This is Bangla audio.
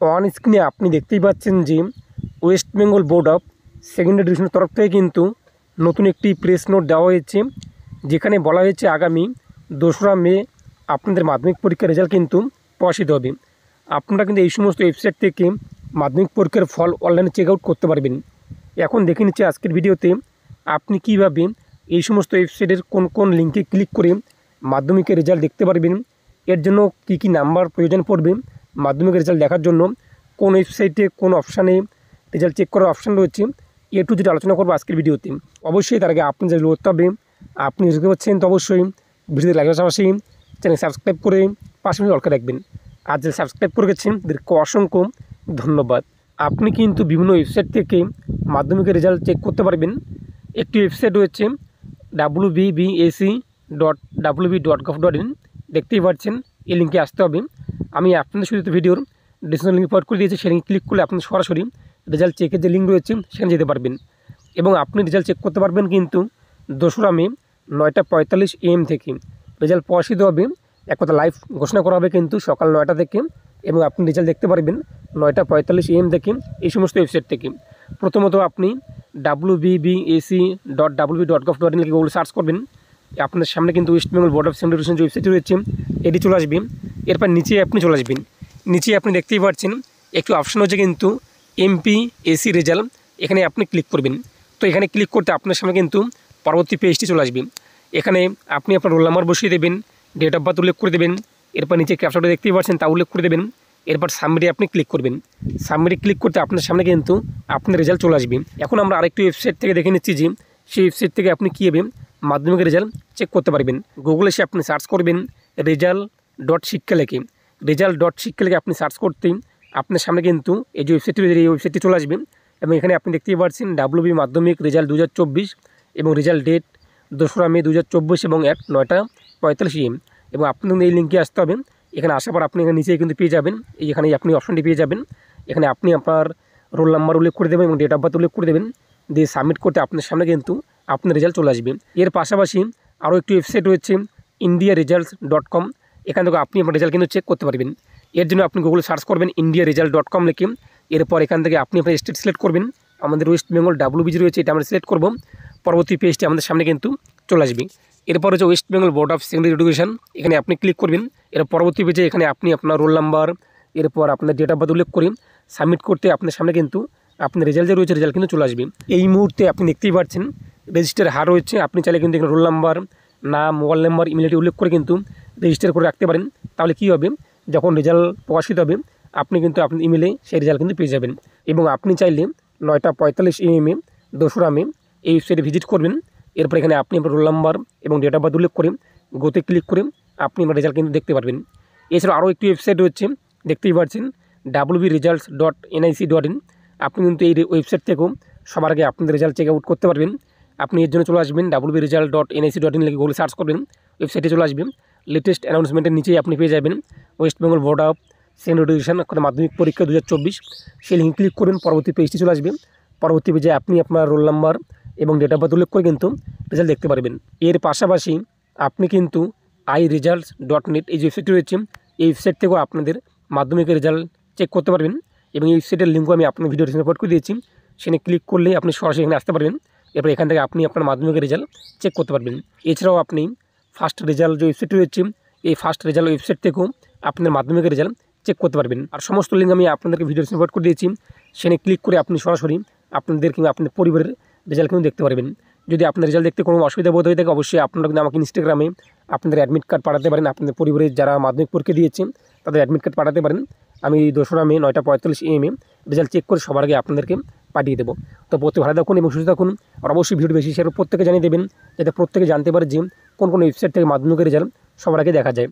অন স্ক্রিনে আপনি দেখতেই পাচ্ছেন যে West Bengal board of secondary এডুকেশনের তরফ থেকে কিন্তু নতুন একটি প্রেস নোট দেওয়া হয়েছে, যেখানে বলা হয়েছে আগামী 2রা মে আপনাদের মাধ্যমিক পরীক্ষার রেজাল্ট কিন্তু প্রকাশিত হবে। আপনারা কিন্তু এই সমস্ত ওয়েবসাইট থেকে মাধ্যমিক পরীক্ষার ফল অনলাইনে চেক আউট করতে পারবেন। এখন দেখে নিচ্ছি আজকের ভিডিওতে আপনি কীভাবে এই সমস্ত ওয়েবসাইটের কোন কোন লিঙ্কে ক্লিক করে মাধ্যমিকের রেজাল্ট দেখতে পারবেন, এর জন্য কী কী নাম্বার প্রয়োজন পড়বে, মাধ্যমিকের রেজাল্ট দেখার জন্য কোন ওয়েবসাইটে কোন অপশানে রেজাল্ট চেক করার অপশান রয়েছে, এ টু যেটা আলোচনা করবো আজকের ভিডিওতে। অবশ্যই তার আগে আপনি যেগুলো করতে হবে, আপনি দেখতে পাচ্ছেন তো অবশ্যই ভিডিওতে লাইক পাশাপাশি চ্যানেল সাবস্ক্রাইব করে পাশে অলকা রাখবেন। আর যে সাবস্ক্রাইব করে গেছেন তাদেরকে অসংখ্য ধন্যবাদ। আপনি কিন্তু বিভিন্ন ওয়েবসাইট থেকে মাধ্যমিকের রেজাল্ট চেক করতে পারবেন। একটি ওয়েবসাইট রয়েছে wbbac.wb.gov.in, দেখতেই পাচ্ছেন এই লিঙ্কে আসতে হবে। আমি আপনাদের শুধু ভিডিওর ডিসক্রিপশন লিঙ্ক প্রোভাইড করে দিয়েছি, সেই লিঙ্ক ক্লিক করলে আপনি সরাসরি রেজাল্ট চেকের যে লিঙ্ক রয়েছে সেখানে যেতে পারবেন এবং আপনি রেজাল্ট চেক করতে পারবেন কিন্তু 2রা মে 9:45 AM থেকে রেজাল্ট প্রকাশিত হবে। এক কথা লাইভ ঘোষণা করা হবে কিন্তু সকাল 9টা থেকে, এবং আপনি রেজাল্ট দেখতে পারবেন 9:45 AM থেকে এই সমস্ত ওয়েবসাইট থেকে। প্রথমত আপনি wbbac.wb.gov.in লিখে গুগল সার্চ করবেন। আপনার সামনে কিন্তু West Bengal board of secondary education যে ওয়েবসাইট রয়েছে এটি চলে আসবে। এরপর নিচে আপনি চলে আসবেন। নিচে আপনি দেখতেই পাচ্ছেন একটি অপশন হচ্ছে কিন্তু এমপিএসসি রেজাল্ট, এখানে আপনি ক্লিক করবেন। তো এখানে ক্লিক করতে আপনার সামনে কিন্তু পরবর্তী পেজটি চলে আসবে। এখানে আপনি আপনার রোল নাম্বার বসিয়ে দেবেন, ডেট অফ বার্থ উল্লেখ করে দেবেন, এরপর নিচে ক্যাপচারটা দেখতেই পাচ্ছেন তা উল্লেখ করে দেবেন। এরপর সাবমিটে আপনি ক্লিক করবেন। সাবমিটে ক্লিক করতে আপনার সামনে কিন্তু আপনার রেজাল্ট চলে আসবে। এখন আমরা আরেকটি ওয়েবসাইট থেকে দেখে নিচ্ছি যে সেই ওয়েবসাইট থেকে আপনি কীভাবে মাধ্যমিকের রেজাল্ট চেক করতে পারবেন। গুগলে এসে আপনি সার্চ করবেন রেজাল্ট.শিক্ষা লেখে। রেজাল্ট.শিক্ষা লেখে আপনি সার্চ করতেই আপনার সামনে কিন্তু এই যে ওয়েবসাইটটি রয়েছে এই ওয়েবসাইটটি চলে আসবে এবং এখানে আপনি দেখতেই পাচ্ছেন WB মাধ্যমিক রেজাল্ট 2024 এবং রেজাল্ট ডেট 2রা মে 2024 এবং 9:45 AM, এবং আপনি এই লিঙ্কে আসতে হবে। এখানে আসার পর আপনি এখানে নিচে কিন্তু পেয়ে যাবেন, এখানে আপনি অপশনটি পেয়ে যাবেন। এখানে আপনি আপনার রোল নাম্বার উল্লেখ করে দেবেন এবং ডেট অফ বার্থ উল্লেখ করে দেবেন, দিয়ে সাবমিট করতে আপনার সামনে কিন্তু আপনার রেজাল্ট চলে আসবে। এর পাশাপাশি আরও একটি ওয়েবসাইট রয়েছে indiaresults.com, এখান থেকে আপনি আপনার রেজাল্ট কিন্তু চেক করতে পারবেন। এর জন্য আপনি গুগলে সার্চ করবেন indiaresult.com লিখে। এরপর এখান থেকে আপনি আপনার স্টেট সিলেক্ট করবেন। আমাদের ওয়েস্ট বেঙ্গল WBG রয়েছে, এটা আমরা সিলেক্ট করব। পরবর্তী পেজটি আমাদের সামনে কিন্তু চলে আসবে। এরপর হচ্ছে West Bengal board of secondary education, এখানে আপনি ক্লিক করবেন। এর পরবর্তী পেজে এখানে আপনি আপনার রোল নাম্বার, এরপর আপনার ডেট অফ বার্থ উল্লেখ করে সাবমিট করতে আপনার সামনে কিন্তু আপনার রেজাল্ট যে রয়েছে রেজাল্ট কিন্তু চলে আসবে। এই মুহূর্তে আপনি দেখতেই পাচ্ছেন রেজিস্টার হার রয়েছে। আপনি চাইলে কিন্তু এখানে রোল নাম্বার, নাম, মোবাইল নাম্বার, ইমেল আইডি উল্লেখ করে কিন্তু রেজিস্টার করে রাখতে পারেন। তাহলে কী হবে, যখন রেজাল্ট প্রকাশিত হবে আপনি কিন্তু আপনার ইমেলে সেই রেজাল্ট কিন্তু পেয়ে যাবেন। এবং আপনি চাইলে 9:45 AM 2রা মে এই ওয়েবসাইটে ভিজিট করবেন। এরপর এখানে আপনি আপনার রোল নাম্বার এবং ডেট অফ বার্থ উল্লেখ করে গোতে ক্লিক করে আপনি আপনার রেজাল্ট কিন্তু দেখতে পারবেন। এছাড়াও আরও একটি ওয়েবসাইট রয়েছে, দেখতেই পাচ্ছেন wbresults.nic.in, আপনি কিন্তু এই ওয়েবসাইট থেকেও সবার আগে আপনাদের রেজাল্ট চেক আউট করতে পারবেন। আপনি এর জন্য চলে আসবেন wbresults.nic.in লিখে গুগলে সার্চ করবেন, ওয়েবসাইটে চলে আসবেন। লেটেস্ট অ্যানাউন্সমেন্টের নিচেই আপনি পেয়ে যাবেন West Bengal board of secondary education মাধ্যমিক পরীক্ষা 2024, সেই লিঙ্ক ক্লিক করবেন। পরবর্তী পেজটি চলে আসবে। পরবর্তী পেজে আপনি আপনার রোল নাম্বার এবং ডেট অফ বার্থ উল্লেখ করে কিন্তু রেজাল্ট দেখতে পারবেন। এর পাশাপাশি আপনি কিন্তু iresults.net এই যে ওয়েবসাইটটি রয়েছে এই ওয়েবসাইট থেকেও আপনাদের মাধ্যমিকের রেজাল্ট চেক করতে পারবেন, এবং এই ওয়েবসাইটের লিঙ্কও আমি আপনার ভিডিও ডিসক্রিপশনে প্রোভাইড করে দিয়েছি। সেখানে ক্লিক করলেই আপনি সরাসরি এখানে আসতে পারবেন। এরপর এখান থেকে আপনি আপনার মাধ্যমিকের রেজাল্ট চেক করতে পারবেন। এছাড়াও আপনি ফার্স্ট রেজাল্ট যে ওয়েবসাইটটি রয়েছে এই ফার্স্ট রেজাল্ট ওয়েবসাইট থেকেও আপনার মাধ্যমিকের রেজাল্ট চেক করতে পারবেন। আর সমস্ত লিঙ্ক আমি আপনাদেরকে ভিডিও ডিসক্রিপশনে প্রোভাইড করে দিয়েছি। সেখানে ক্লিক করে আপনি সরাসরি আপনাদের কিংবা আপনার পরিবারের রেজাল্ট কিন্তু দেখতে পারবেন। যদি আপনার রেজাল্ট দেখতে কোনো অসুবিধা বোধ হয়ে থাকে অবশ্যই আপনারা কিন্তু আমাকে ইনস্টাগ্রামে আপনাদের অ্যাডমিট কার্ড পাঠাতে পারেন। আপনাদের পরিবারের যারা মাধ্যমিক পরীক্ষা দিয়েছেন তাদের অ্যাডমিট কার্ড পাঠাতে পারেন। আমি 2রা মে 9:45 AM রেজাল্ট চেক করে সবার আগে আপনাদেরকে পাঠিয়ে দেবো। তো প্রত্যেকে ভালো থাকুন এবং সুস্থ থাকুন, আর অবশ্যই ভিডিও বেশি শেয়ার প্রত্যেকে জানিয়ে দেবেন যাতে প্রত্যেকে জানতে পারে যে কোন কোন ওয়েবসাইট থেকে মাধ্যমিকের রেজাল্ট সবার আগে দেখা যায়।